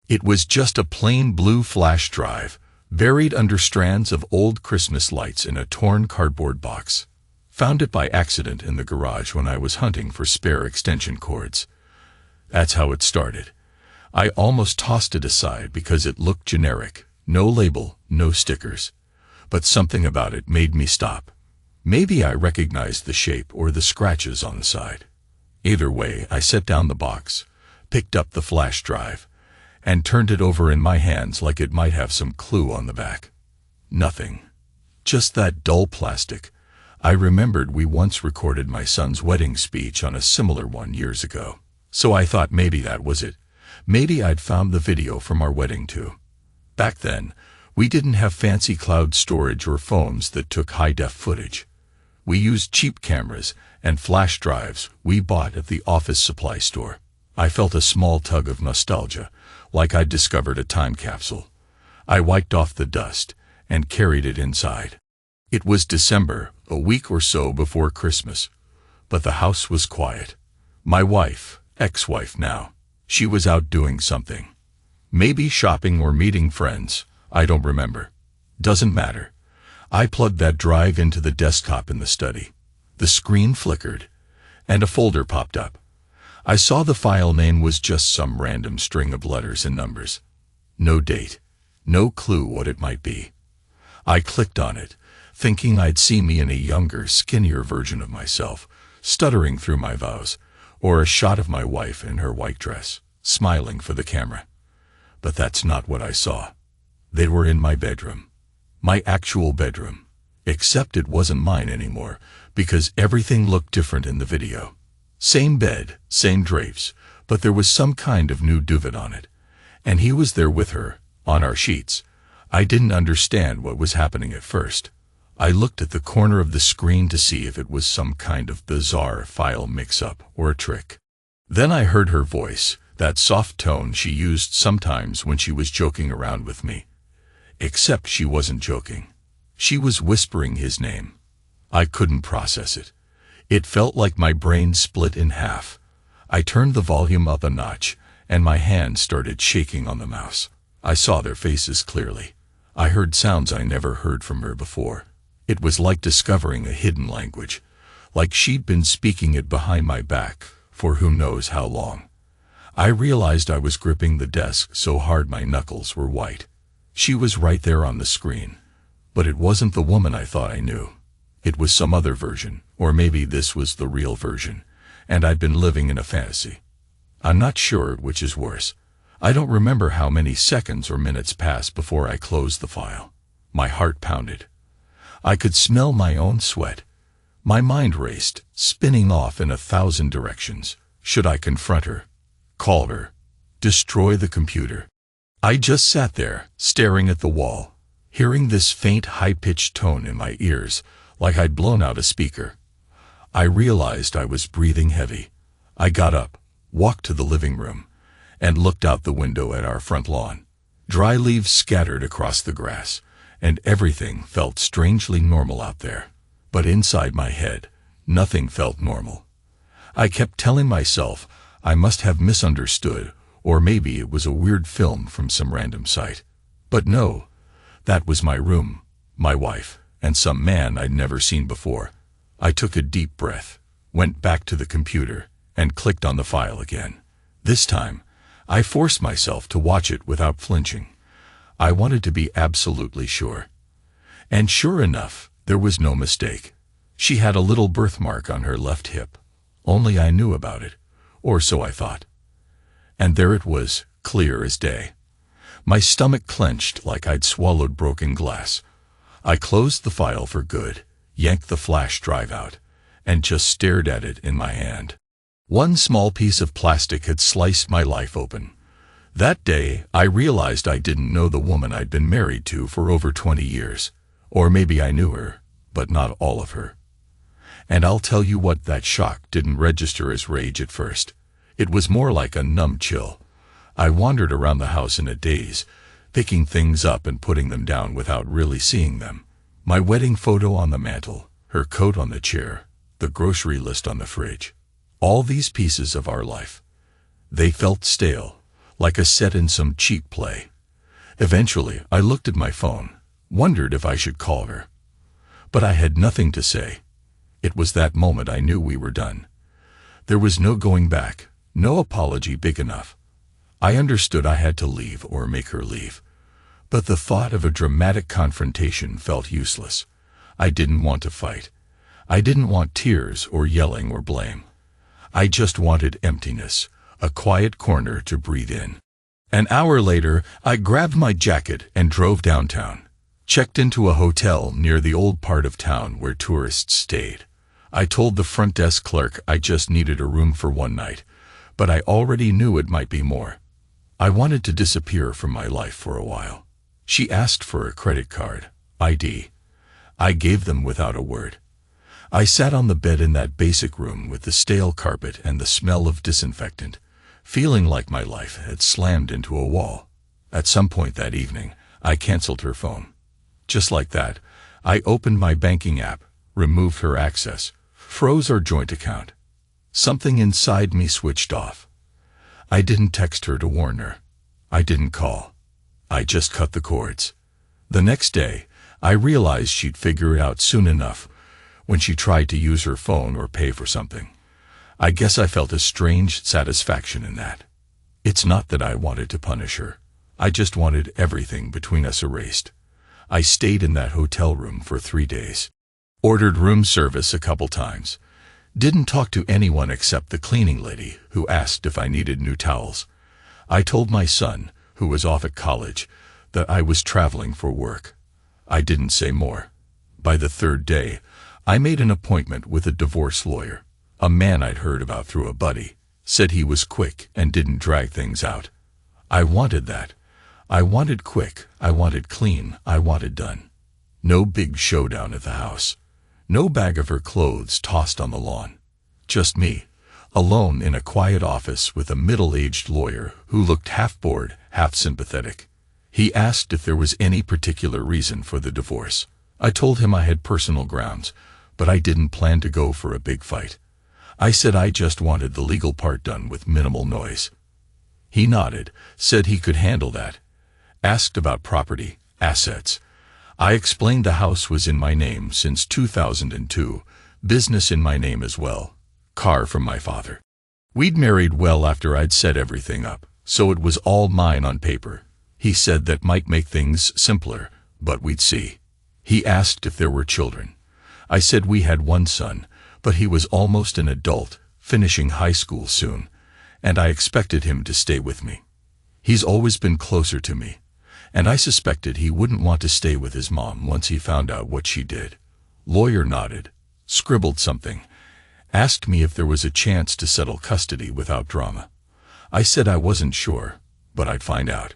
It was just a plain blue flash drive, buried under strands of old Christmas lights in a torn cardboard box. Found it by accident in the garage when I was hunting for spare extension cords. That's how it started. I almost tossed it aside because it looked generic. No label, no stickers. But something about it made me stop. Maybe I recognized the shape or the scratches on the side. Either way, I set down the box, picked up the flash drive, and turned it over in my hands like it might have some clue on the back. Nothing. Just that dull plastic. I remembered we once recorded my son's wedding speech on a similar one years ago. So I thought maybe that was it. Maybe I'd found the video from our wedding too. Back then, we didn't have fancy cloud storage or phones that took high-def footage. We used cheap cameras and flash drives we bought at the office supply store. I felt a small tug of nostalgia, like I'd discovered a time capsule. I wiped off the dust and carried it inside. It was December, a week or so before Christmas, but the house was quiet. My wife, ex-wife now, she was out doing something. Maybe shopping or meeting friends, I don't remember. Doesn't matter. I plugged that drive into the desktop in the study. The screen flickered, and a folder popped up. I saw the file name was just some random string of letters and numbers. No date, no clue what it might be. I clicked on it, thinking I'd see me in a younger, skinnier version of myself, stuttering through my vows, or a shot of my wife in her white dress, smiling for the camera. But that's not what I saw. They were in my bedroom. My actual bedroom. Except it wasn't mine anymore, because everything looked different in the video. Same bed, same drapes, but there was some kind of new duvet on it. And he was there with her, on our sheets. I didn't understand what was happening at first. I looked at the corner of the screen to see if it was some kind of bizarre file mix-up or a trick. Then I heard her voice, that soft tone she used sometimes when she was joking around with me. Except she wasn't joking. She was whispering his name. I couldn't process it. It felt like my brain split in half. I turned the volume up a notch, and my hand started shaking on the mouse. I saw their faces clearly. I heard sounds I never heard from her before. It was like discovering a hidden language, like she'd been speaking it behind my back for who knows how long. I realized I was gripping the desk so hard my knuckles were white. She was right there on the screen. But it wasn't the woman I thought I knew. It was some other version, or maybe this was the real version, and I'd been living in a fantasy. I'm not sure which is worse. I don't remember how many seconds or minutes passed before I closed the file. My heart pounded. I could smell my own sweat. My mind raced, spinning off in 1,000 directions. Should I confront her? Call her? Destroy the computer? I just sat there, staring at the wall, hearing this faint, high-pitched tone in my ears, like I'd blown out a speaker. I realized I was breathing heavy. I got up, walked to the living room, and looked out the window at our front lawn. Dry leaves scattered across the grass, and everything felt strangely normal out there. But inside my head, nothing felt normal. I kept telling myself I must have misunderstood, or maybe it was a weird film from some random site. But no, that was my room, my wife, and some man I'd never seen before. I took a deep breath, went back to the computer, and clicked on the file again. This time, I forced myself to watch it without flinching. I wanted to be absolutely sure. And sure enough, there was no mistake. She had a little birthmark on her left hip. Only I knew about it, or so I thought. And there it was, clear as day. My stomach clenched like I'd swallowed broken glass. I closed the file for good, yanked the flash drive out, and just stared at it in my hand. One small piece of plastic had sliced my life open. That day, I realized I didn't know the woman I'd been married to for over 20 years. Or maybe I knew her, but not all of her. And I'll tell you what, that shock didn't register as rage at first. It was more like a numb chill. I wandered around the house in a daze, picking things up and putting them down without really seeing them. My wedding photo on the mantel, her coat on the chair, the grocery list on the fridge. All these pieces of our life. They felt stale, like a set in some cheap play. Eventually, I looked at my phone, wondered if I should call her. But I had nothing to say. It was that moment I knew we were done. There was no going back, no apology big enough. I understood I had to leave or make her leave. But the thought of a dramatic confrontation felt useless. I didn't want to fight. I didn't want tears or yelling or blame. I just wanted emptiness, a quiet corner to breathe in. An hour later, I grabbed my jacket and drove downtown. Checked into a hotel near the old part of town where tourists stayed. I told the front desk clerk I just needed a room for one night, but I already knew it might be more. I wanted to disappear from my life for a while. She asked for a credit card, ID. I gave them without a word. I sat on the bed in that basic room with the stale carpet and the smell of disinfectant, feeling like my life had slammed into a wall. At some point that evening, I canceled her phone. Just like that, I opened my banking app, removed her access, froze our joint account. Something inside me switched off. I didn't text her to warn her. I didn't call. I just cut the cords. The next day, I realized she'd figure it out soon enough when she tried to use her phone or pay for something. I guess I felt a strange satisfaction in that. It's not that I wanted to punish her. I just wanted everything between us erased. I stayed in that hotel room for 3 days. Ordered room service a couple times. Didn't talk to anyone except the cleaning lady who asked if I needed new towels. I told my son, who was off at college, that I was traveling for work. I didn't say more. By the 3rd day, I made an appointment with a divorce lawyer, a man I'd heard about through a buddy. Said he was quick and didn't drag things out. I wanted that. I wanted quick, I wanted clean, I wanted done. No big showdown at the house. No bag of her clothes tossed on the lawn. Just me, alone in a quiet office with a middle-aged lawyer who looked half bored, half sympathetic. He asked if there was any particular reason for the divorce. I told him I had personal grounds, but I didn't plan to go for a big fight. I said I just wanted the legal part done with minimal noise. He nodded, said he could handle that. Asked about property, assets. I explained the house was in my name since 2002, business in my name as well, car from my father. We'd married well after I'd set everything up, so it was all mine on paper. He said that might make things simpler, but we'd see. He asked if there were children. I said we had one son, but he was almost an adult, finishing high school soon, and I expected him to stay with me. He's always been closer to me, and I suspected he wouldn't want to stay with his mom once he found out what she did. Lawyer nodded, scribbled something, asked me if there was a chance to settle custody without drama. I said I wasn't sure, but I'd find out.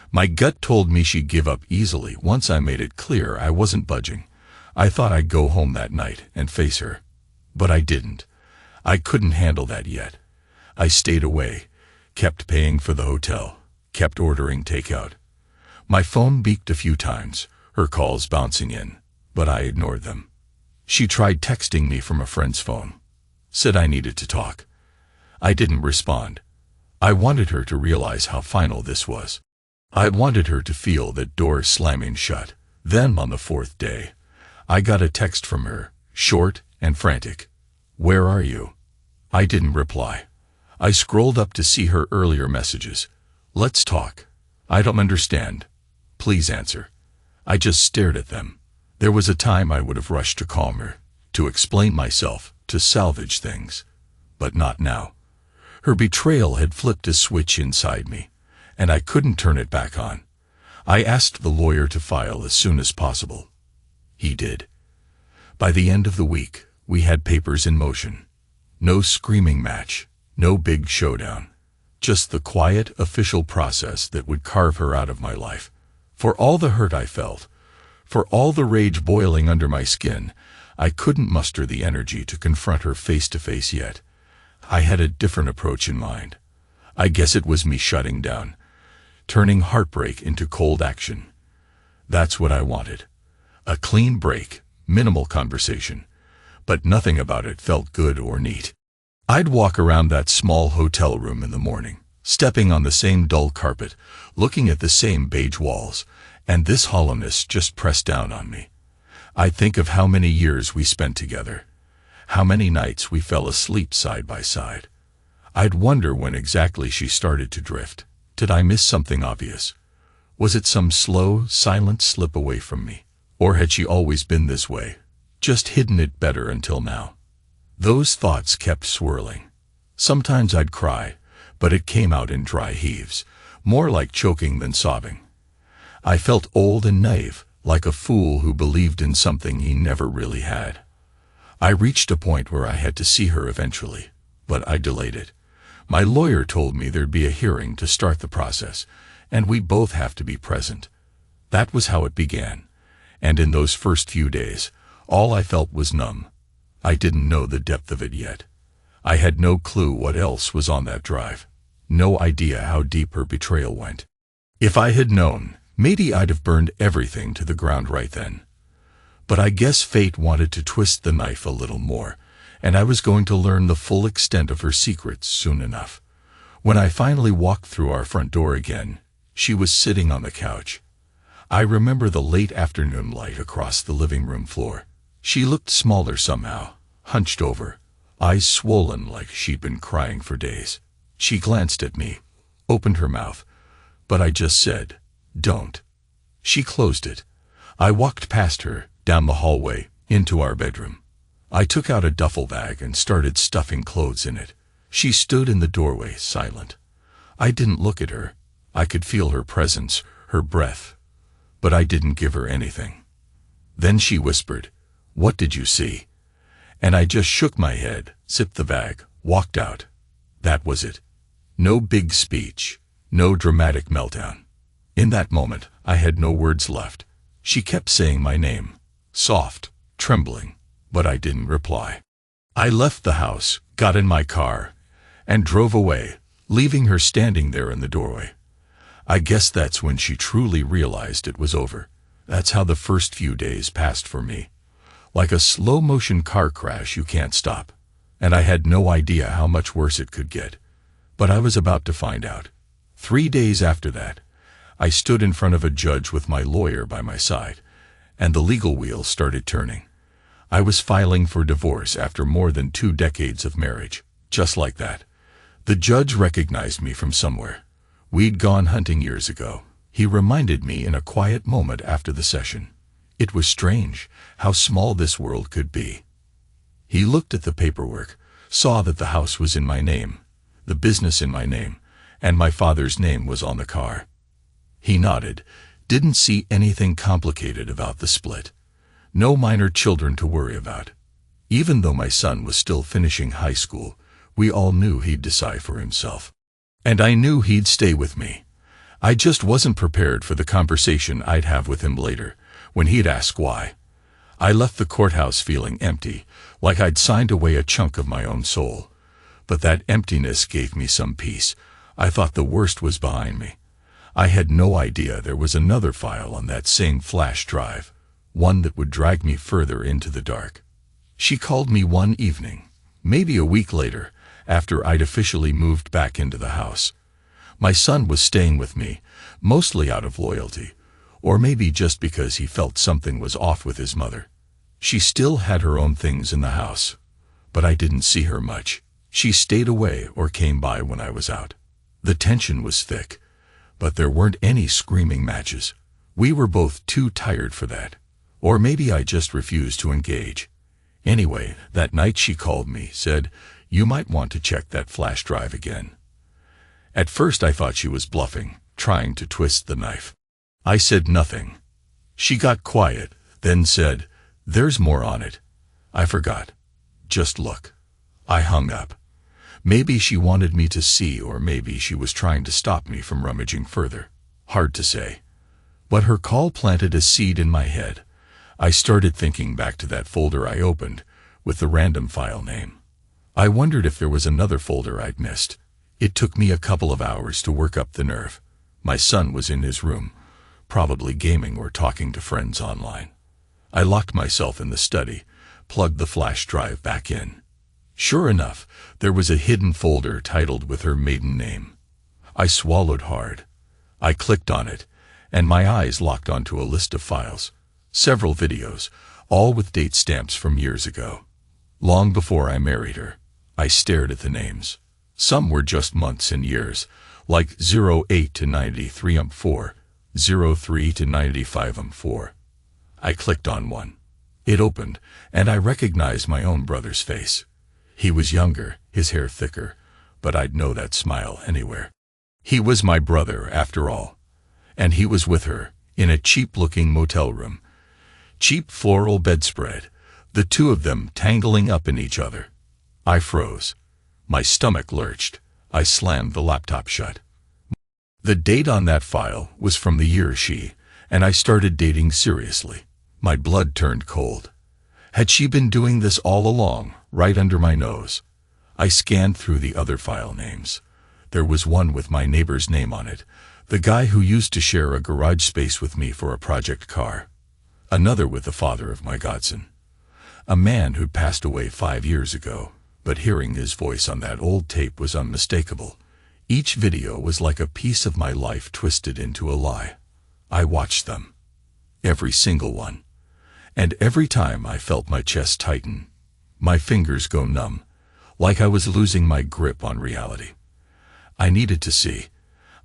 My gut told me she'd give up easily once I made it clear I wasn't budging. I thought I'd go home that night and face her. But I didn't. I couldn't handle that yet. I stayed away, kept paying for the hotel, kept ordering takeout. My phone beeped a few times, her calls bouncing in, but I ignored them. She tried texting me from a friend's phone. Said I needed to talk. I didn't respond. I wanted her to realize how final this was. I wanted her to feel that door slamming shut. Then on the 4th day, I got a text from her, short and frantic. "Where are you?" I didn't reply. I scrolled up to see her earlier messages. "Let's talk. I don't understand. Please answer." I just stared at them. There was a time I would have rushed to calm her, to explain myself, to salvage things. But not now. Her betrayal had flipped a switch inside me, and I couldn't turn it back on. I asked the lawyer to file as soon as possible. He did. By the end of the week, we had papers in motion. No screaming match, no big showdown. Just the quiet, official process that would carve her out of my life. For all the hurt I felt, for all the rage boiling under my skin, I couldn't muster the energy to confront her face to face yet. I had a different approach in mind. I guess it was me shutting down, turning heartbreak into cold action. That's what I wanted. A clean break, minimal conversation, but nothing about it felt good or neat. I'd walk around that small hotel room in the morning, stepping on the same dull carpet, looking at the same beige walls, and this hollowness just pressed down on me. I think of how many years we spent together, how many nights we fell asleep side by side. I'd wonder when exactly she started to drift. Did I miss something obvious? Was it some slow, silent slip away from me? Or had she always been this way, just hidden it better until now? Those thoughts kept swirling. Sometimes I'd cry, but it came out in dry heaves, more like choking than sobbing. I felt old and naive, like a fool who believed in something he never really had. I reached a point where I had to see her eventually, but I delayed it. My lawyer told me there'd be a hearing to start the process, and we both have to be present. That was how it began, and in those first few days, all I felt was numb. I didn't know the depth of it yet. I had no clue what else was on that drive. No idea how deep her betrayal went. If I had known, maybe I'd have burned everything to the ground right then. But I guess fate wanted to twist the knife a little more, and I was going to learn the full extent of her secrets soon enough. When I finally walked through our front door again, she was sitting on the couch. I remember the late afternoon light across the living room floor. She looked smaller somehow, hunched over, eyes swollen like she'd been crying for days. She glanced at me, opened her mouth, but I just said, "Don't." She closed it. I walked past her, down the hallway, into our bedroom. I took out a duffel bag and started stuffing clothes in it. She stood in the doorway, silent. I didn't look at her. I could feel her presence, her breath, but I didn't give her anything. Then she whispered, "What did you see?" And I just shook my head, sipped the bag, walked out. That was it. No big speech, no dramatic meltdown. In that moment, I had no words left. She kept saying my name, soft, trembling, but I didn't reply. I left the house, got in my car, and drove away, leaving her standing there in the doorway. I guess that's when she truly realized it was over. That's how the first few days passed for me. Like a slow-motion car crash you can't stop. And I had no idea how much worse it could get. But I was about to find out. 3 days after that, I stood in front of a judge with my lawyer by my side, and the legal wheel started turning. I was filing for divorce after more than 2 decades of marriage, just like that. The judge recognized me from somewhere. We'd gone hunting years ago. He reminded me in a quiet moment after the session. It was strange how small this world could be. He looked at the paperwork, saw that the house was in my name, the business in my name, and my father's name was on the car. He nodded, didn't see anything complicated about the split. No minor children to worry about. Even though my son was still finishing high school, we all knew he'd decide for himself. And I knew he'd stay with me. I just wasn't prepared for the conversation I'd have with him later, when he'd ask why. I left the courthouse feeling empty, like I'd signed away a chunk of my own soul. But that emptiness gave me some peace. I thought the worst was behind me. I had no idea there was another file on that same flash drive, one that would drag me further into the dark. She called me one evening, maybe a week later, after I'd officially moved back into the house. My son was staying with me, mostly out of loyalty, or maybe just because he felt something was off with his mother. She still had her own things in the house, but I didn't see her much. She stayed away or came by when I was out. The tension was thick, but there weren't any screaming matches. We were both too tired for that. Or maybe I just refused to engage. Anyway, that night she called me, said, "You might want to check that flash drive again." At first I thought she was bluffing, trying to twist the knife. I said nothing. She got quiet, then said, "There's more on it." I forgot. "Just look." I hung up. Maybe she wanted me to see, or maybe she was trying to stop me from rummaging further. Hard to say. But her call planted a seed in my head. I started thinking back to that folder I opened, with the random file name. I wondered if there was another folder I'd missed. It took me a couple of hours to work up the nerve. My son was in his room, probably gaming or talking to friends online. I locked myself in the study, plugged the flash drive back in. Sure enough, there was a hidden folder titled with her maiden name. I swallowed hard. I clicked on it, and my eyes locked onto a list of files. Several videos, all with date stamps from years ago. Long before I married her. I stared at the names. Some were just months and years, like 08 to 93 4, 03 to 95 4. I clicked on one. It opened, and I recognized my own brother's face. He was younger, his hair thicker, but I'd know that smile anywhere. He was my brother, after all. And he was with her, in a cheap-looking motel room. Cheap floral bedspread, the two of them tangling up in each other. I froze. My stomach lurched. I slammed the laptop shut. The date on that file was from the year she and I started dating seriously. My blood turned cold. Had she been doing this all along, right under my nose? I scanned through the other file names. There was one with my neighbor's name on it, the guy who used to share a garage space with me for a project car. Another with the father of my godson. A man who'd passed away 5 years ago, but hearing his voice on that old tape was unmistakable. Each video was like a piece of my life twisted into a lie. I watched them. Every single one. And every time I felt my chest tighten, my fingers go numb, like I was losing my grip on reality. I needed to see.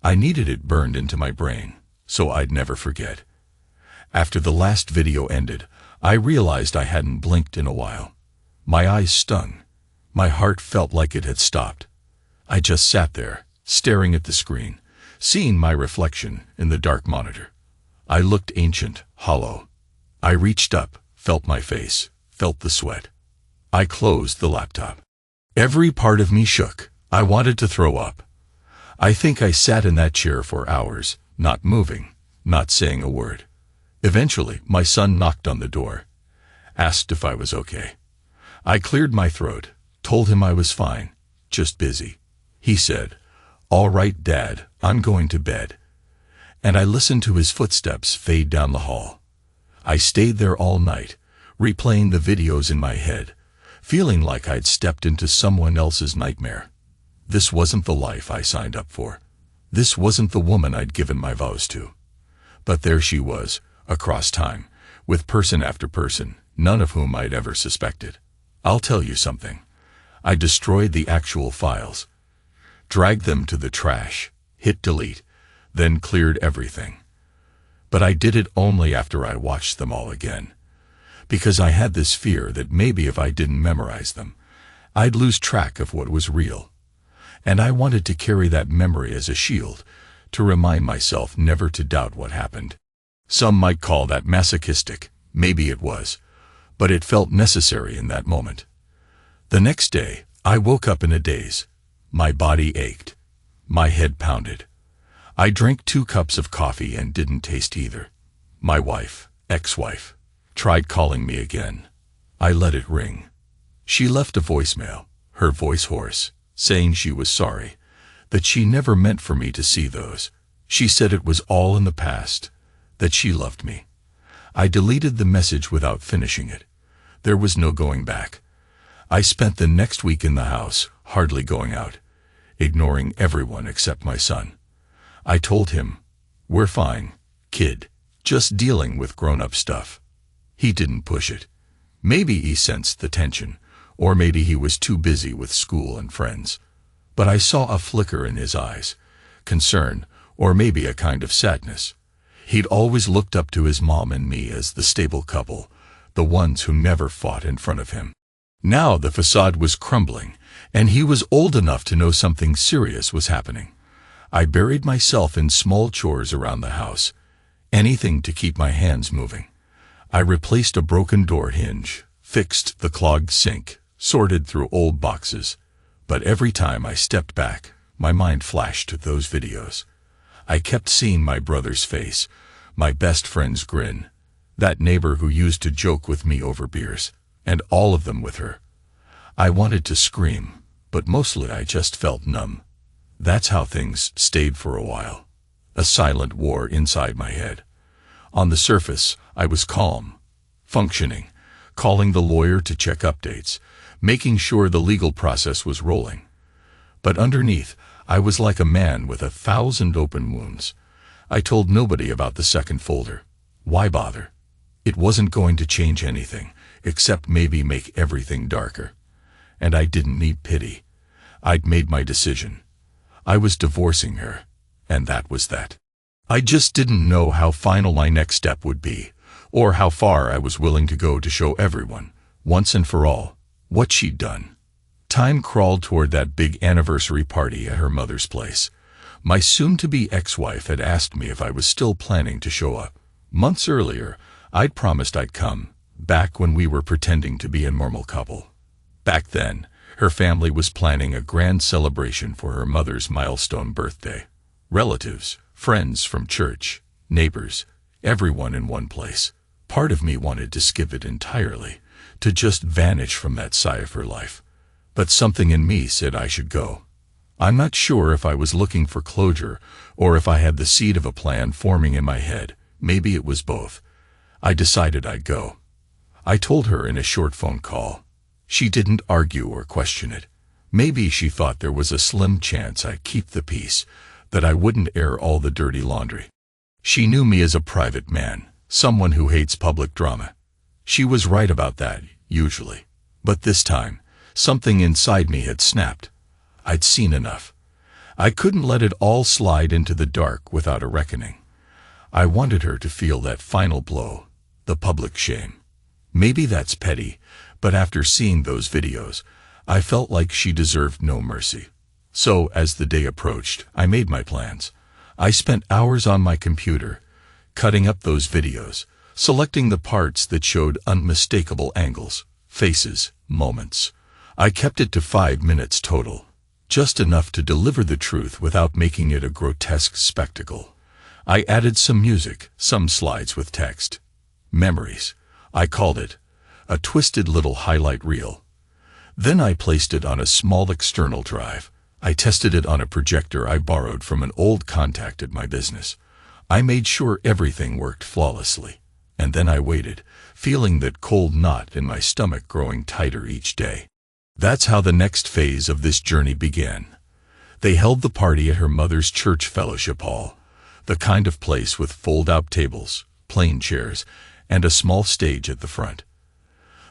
I needed it burned into my brain, so I'd never forget. After the last video ended, I realized I hadn't blinked in a while. My eyes stung. My heart felt like it had stopped. I just sat there, staring at the screen, seeing my reflection in the dark monitor. I looked ancient, hollow. I reached up, felt my face, felt the sweat. I closed the laptop. Every part of me shook. I wanted to throw up. I think I sat in that chair for hours, not moving, not saying a word. Eventually, my son knocked on the door, asked if I was okay. I cleared my throat, told him I was fine, just busy. He said, "All right, Dad, I'm going to bed." And I listened to his footsteps fade down the hall. I stayed there all night, replaying the videos in my head, feeling like I'd stepped into someone else's nightmare. This wasn't the life I signed up for. This wasn't the woman I'd given my vows to. But there she was, across time, with person after person, none of whom I'd ever suspected. I'll tell you something. I destroyed the actual files, dragged them to the trash, hit delete, then cleared everything. But I did it only after I watched them all again, because I had this fear that maybe if I didn't memorize them, I'd lose track of what was real. And I wanted to carry that memory as a shield, to remind myself never to doubt what happened. Some might call that masochistic, maybe it was, but it felt necessary in that moment. The next day, I woke up in a daze. My body ached. My head pounded. I drank 2 cups of coffee and didn't taste either. My wife, ex-wife, tried calling me again. I let it ring. She left a voicemail, her voice hoarse, saying she was sorry, that she never meant for me to see those. She said it was all in the past, that she loved me. I deleted the message without finishing it. There was no going back. I spent the next week in the house, hardly going out, ignoring everyone except my son. I told him, "We're fine, kid, just dealing with grown-up stuff." He didn't push it. Maybe he sensed the tension, or maybe he was too busy with school and friends. But I saw a flicker in his eyes, concern, or maybe a kind of sadness. He'd always looked up to his mom and me as the stable couple, the ones who never fought in front of him. Now the facade was crumbling, and he was old enough to know something serious was happening. I buried myself in small chores around the house, anything to keep my hands moving. I replaced a broken door hinge, fixed the clogged sink, sorted through old boxes. But every time I stepped back, my mind flashed to those videos. I kept seeing my brother's face, my best friend's grin, that neighbor who used to joke with me over beers, and all of them with her. I wanted to scream, but mostly I just felt numb. That's how things stayed for a while. A silent war inside my head. On the surface, I was calm, functioning, calling the lawyer to check updates, making sure the legal process was rolling. But underneath, I was like a man with 1,000 open wounds. I told nobody about the second folder. Why bother? It wasn't going to change anything, except maybe make everything darker. And I didn't need pity. I'd made my decision. I was divorcing her, and that was that. I just didn't know how final my next step would be, or how far I was willing to go to show everyone, once and for all, what she'd done. Time crawled toward that big anniversary party at her mother's place. My soon-to-be ex-wife had asked me if I was still planning to show up. Months earlier, I'd promised I'd come, back when we were pretending to be a normal couple. Back then, her family was planning a grand celebration for her mother's milestone birthday. Relatives, friends from church, neighbors, everyone in one place. Part of me wanted to skip it entirely, to just vanish from that side of her life. But something in me said I should go. I'm not sure if I was looking for closure or if I had the seed of a plan forming in my head. Maybe it was both. I decided I'd go. I told her in a short phone call. She didn't argue or question it. Maybe she thought there was a slim chance I'd keep the peace, that I wouldn't air all the dirty laundry. She knew me as a private man, someone who hates public drama. She was right about that, usually. But this time, something inside me had snapped. I'd seen enough. I couldn't let it all slide into the dark without a reckoning. I wanted her to feel that final blow, the public shame. Maybe that's petty, but after seeing those videos, I felt like she deserved no mercy. So, as the day approached, I made my plans. I spent hours on my computer, cutting up those videos, selecting the parts that showed unmistakable angles, faces, moments. I kept it to 5 minutes total, just enough to deliver the truth without making it a grotesque spectacle. I added some music, some slides with text. Memories, I called it, a twisted little highlight reel. Then I placed it on a small external drive. I tested it on a projector I borrowed from an old contact at my business. I made sure everything worked flawlessly. And then I waited, feeling that cold knot in my stomach growing tighter each day. That's how the next phase of this journey began. They held the party at her mother's church fellowship hall, the kind of place with fold-out tables, plain chairs, and a small stage at the front.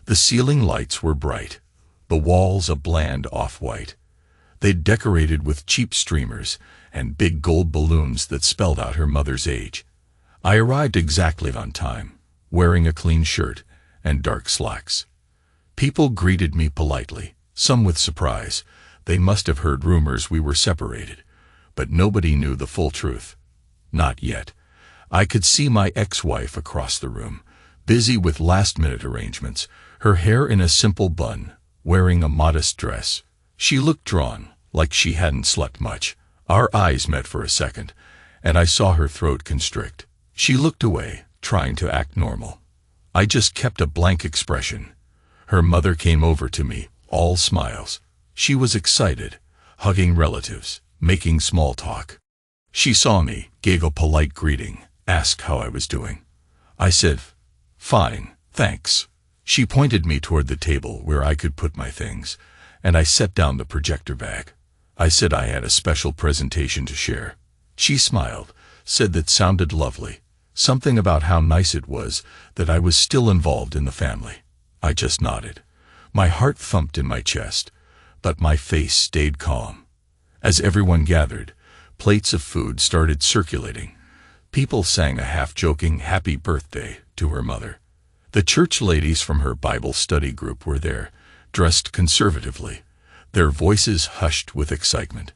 The ceiling lights were bright, the walls a bland off-white. They'd decorated with cheap streamers and big gold balloons that spelled out her mother's age. I arrived exactly on time, wearing a clean shirt and dark slacks. People greeted me politely, some with surprise. They must have heard rumors we were separated, but nobody knew the full truth. Not yet. I could see my ex-wife across the room, busy with last-minute arrangements, her hair in a simple bun, wearing a modest dress. She looked drawn, like she hadn't slept much. Our eyes met for a second, and I saw her throat constrict. She looked away, trying to act normal. I just kept a blank expression. Her mother came over to me, all smiles. She was excited, hugging relatives, making small talk. She saw me, gave a polite greeting, asked how I was doing. I said, "Fine, thanks." She pointed me toward the table where I could put my things, and I set down the projector bag. I said I had a special presentation to share. She smiled, said that sounded lovely, something about how nice it was that I was still involved in the family. I just nodded. My heart thumped in my chest, but my face stayed calm. As everyone gathered, plates of food started circulating. People sang a half-joking happy birthday to her mother. The church ladies from her Bible study group were there, dressed conservatively, their voices hushed with excitement.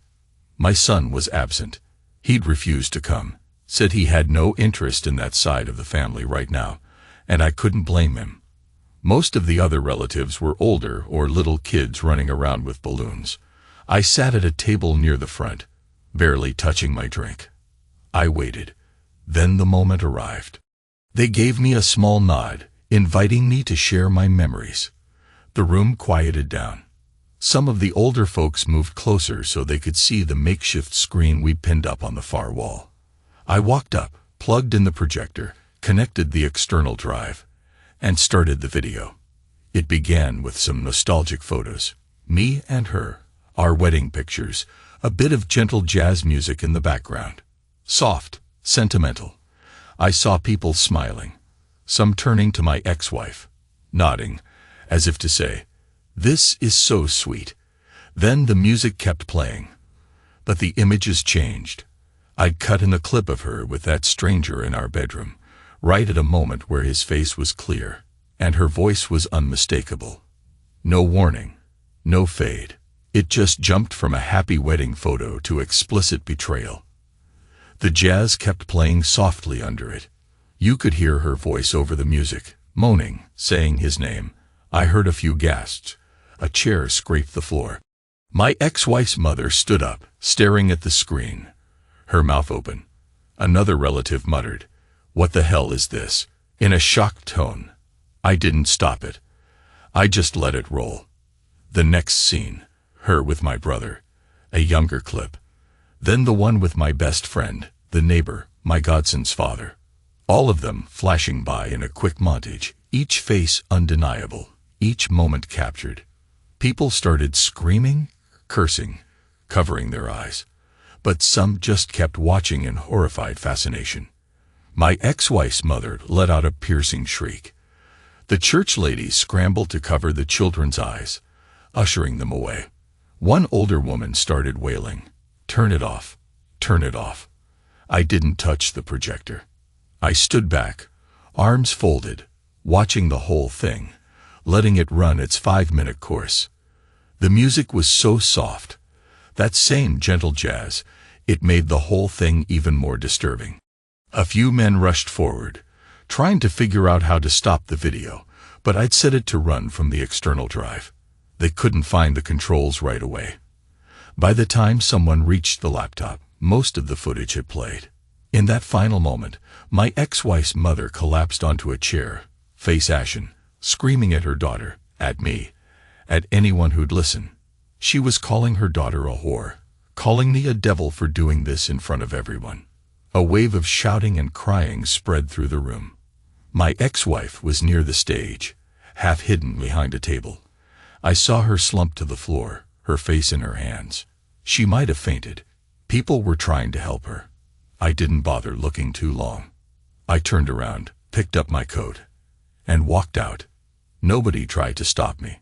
My son was absent. He'd refused to come, said he had no interest in that side of the family right now, and I couldn't blame him. Most of the other relatives were older or little kids running around with balloons. I sat at a table near the front, barely touching my drink. I waited. Then the moment arrived. They gave me a small nod, inviting me to share my memories. The room quieted down. Some of the older folks moved closer so they could see the makeshift screen we pinned up on the far wall. I walked up, plugged in the projector, connected the external drive, and started the video. It began with some nostalgic photos. Me and her, our wedding pictures, A bit of gentle jazz music in the background. Soft, sentimental. I saw people smiling, some turning to my ex-wife, nodding, as if to say, "This is so sweet." Then the music kept playing. But the images changed. I'd cut in a clip of her with that stranger in our bedroom, right at a moment where his face was clear, and her voice was unmistakable. No warning, no fade. It just jumped from a happy wedding photo to explicit betrayal. The jazz kept playing softly under it. You could hear her voice over the music, moaning, saying his name. I heard a few gasps. A chair scraped the floor. My ex-wife's mother stood up, staring at the screen, her mouth open. Another relative muttered, "What the hell is this?" in a shocked tone. I didn't stop it. I just let it roll. The next scene, her with my brother, a younger clip. Then the one with my best friend, the neighbor, my godson's father. All of them flashing by in a quick montage, each face undeniable, each moment captured. People started screaming, cursing, covering their eyes. But some just kept watching in horrified fascination. My ex-wife's mother let out a piercing shriek. The church ladies scrambled to cover the children's eyes, ushering them away. One older woman started wailing, "Turn it off, turn it off." I didn't touch the projector. I stood back, arms folded, watching the whole thing, letting it run its 5-minute course. The music was so soft, that same gentle jazz, it made the whole thing even more disturbing. A few men rushed forward, trying to figure out how to stop the video, but I'd set it to run from the external drive. They couldn't find the controls right away. By the time someone reached the laptop, most of the footage had played. In that final moment, my ex-wife's mother collapsed onto a chair, face ashen, screaming at her daughter, at me, at anyone who'd listen. She was calling her daughter a whore, calling me a devil for doing this in front of everyone. A wave of shouting and crying spread through the room. My ex-wife was near the stage, half hidden behind a table. I saw her slump to the floor, her face in her hands. She might have fainted. People were trying to help her. I didn't bother looking too long. I turned around, picked up my coat, and walked out. Nobody tried to stop me.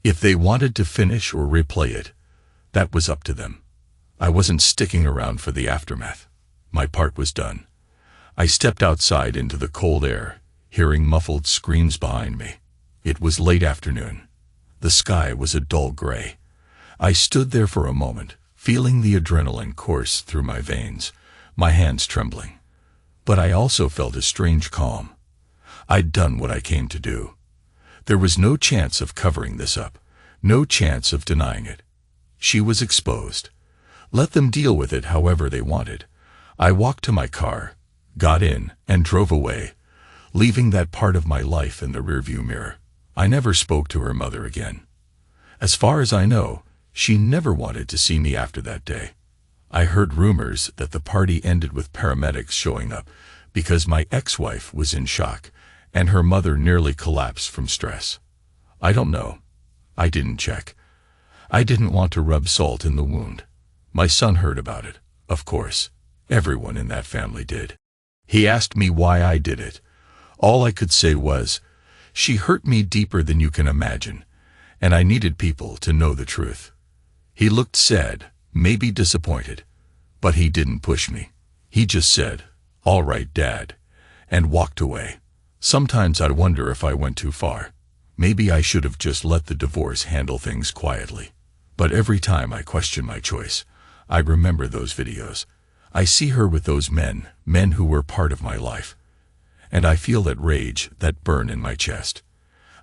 If they wanted to finish or replay it, that was up to them. I wasn't sticking around for the aftermath. My part was done. I stepped outside into the cold air, hearing muffled screams behind me. It was late afternoon. The sky was a dull gray. I stood there for a moment, feeling the adrenaline course through my veins, my hands trembling. But I also felt a strange calm. I'd done what I came to do. There was no chance of covering this up, no chance of denying it. She was exposed. Let them deal with it however they wanted. I walked to my car, got in, and drove away, leaving that part of my life in the rearview mirror. I never spoke to her mother again. As far as I know, she never wanted to see me after that day. I heard rumors that the party ended with paramedics showing up because my ex-wife was in shock and her mother nearly collapsed from stress. I don't know. I didn't check. I didn't want to rub salt in the wound. My son heard about it, of course. Everyone in that family did. He asked me why I did it. All I could say was, "She hurt me deeper than you can imagine, and I needed people to know the truth." He looked sad, maybe disappointed, but he didn't push me. He just said, "All right, Dad," and walked away. Sometimes I wonder if I went too far. Maybe I should have just let the divorce handle things quietly. But every time I question my choice, I remember those videos. I see her with those men who were part of my life. And I feel that rage, that burn in my chest.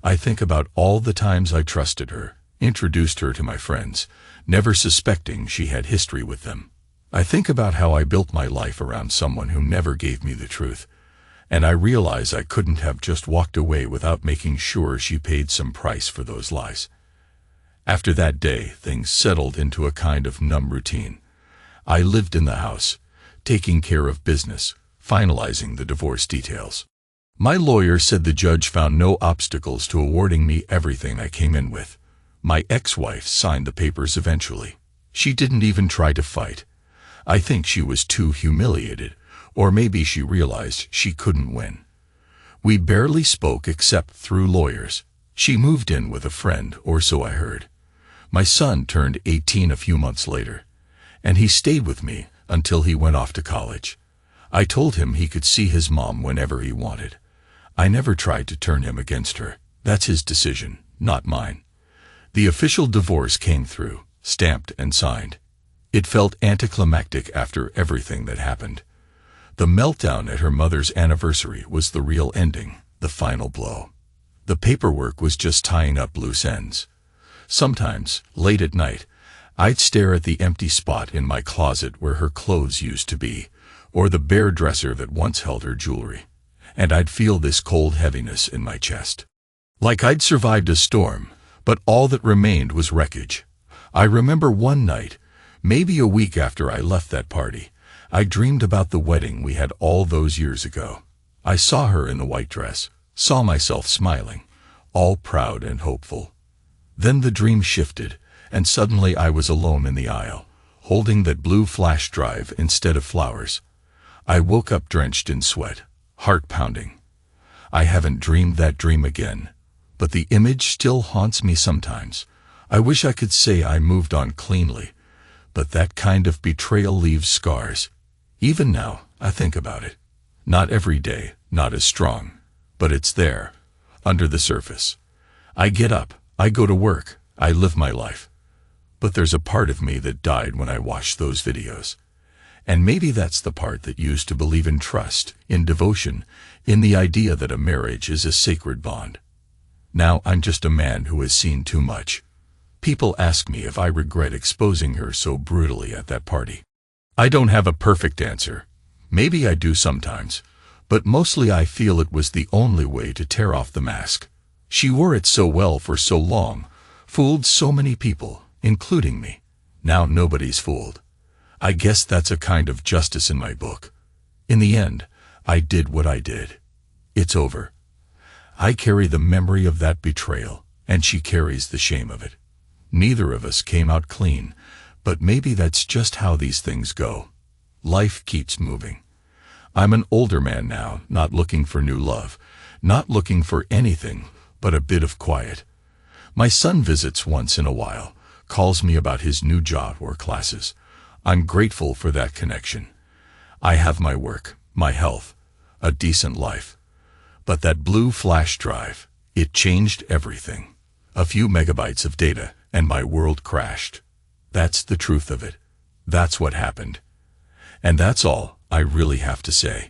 I think about all the times I trusted her, introduced her to my friends, never suspecting she had history with them. I think about how I built my life around someone who never gave me the truth. And I realize I couldn't have just walked away without making sure she paid some price for those lies. After that day, things settled into a kind of numb routine. I lived in the house, taking care of business, finalizing the divorce details. My lawyer said the judge found no obstacles to awarding me everything I came in with. My ex-wife signed the papers eventually. She didn't even try to fight. I think she was too humiliated, or maybe she realized she couldn't win. We barely spoke except through lawyers. She moved in with a friend, or so I heard. My son turned 18 a few months later, and he stayed with me until he went off to college. I told him he could see his mom whenever he wanted. I never tried to turn him against her. That's his decision, not mine. The official divorce came through, stamped and signed. It felt anticlimactic after everything that happened. The meltdown at her mother's anniversary was the real ending, the final blow. The paperwork was just tying up loose ends. Sometimes, late at night, I'd stare at the empty spot in my closet where her clothes used to be, or the bare dresser that once held her jewelry, and I'd feel this cold heaviness in my chest. Like I'd survived a storm, but all that remained was wreckage. I remember one night, maybe a week after I left that party, I dreamed about the wedding we had all those years ago. I saw her in the white dress, saw myself smiling, all proud and hopeful. Then the dream shifted, and suddenly I was alone in the aisle, holding that blue flash drive instead of flowers. I woke up drenched in sweat, heart pounding. I haven't dreamed that dream again, but the image still haunts me sometimes. I wish I could say I moved on cleanly, but that kind of betrayal leaves scars. Even now, I think about it. Not every day, not as strong, but it's there, under the surface. I get up, I go to work, I live my life. But there's a part of me that died when I watched those videos. And maybe that's the part that used to believe in trust, in devotion, in the idea that a marriage is a sacred bond. Now I'm just a man who has seen too much. People ask me if I regret exposing her so brutally at that party. I don't have a perfect answer. Maybe I do sometimes, but mostly I feel it was the only way to tear off the mask. She wore it so well for so long, fooled so many people, including me. Now nobody's fooled. I guess that's a kind of justice in my book. In the end, I did what I did. It's over. I carry the memory of that betrayal, and she carries the shame of it. Neither of us came out clean, but maybe that's just how these things go. Life keeps moving. I'm an older man now, not looking for new love, not looking for anything but a bit of quiet. My son visits once in a while, calls me about his new job or classes. I'm grateful for that connection. I have my work, my health, a decent life. But that blue flash drive, it changed everything. A few megabytes of data, and my world crashed. That's the truth of it. That's what happened. And that's all I really have to say.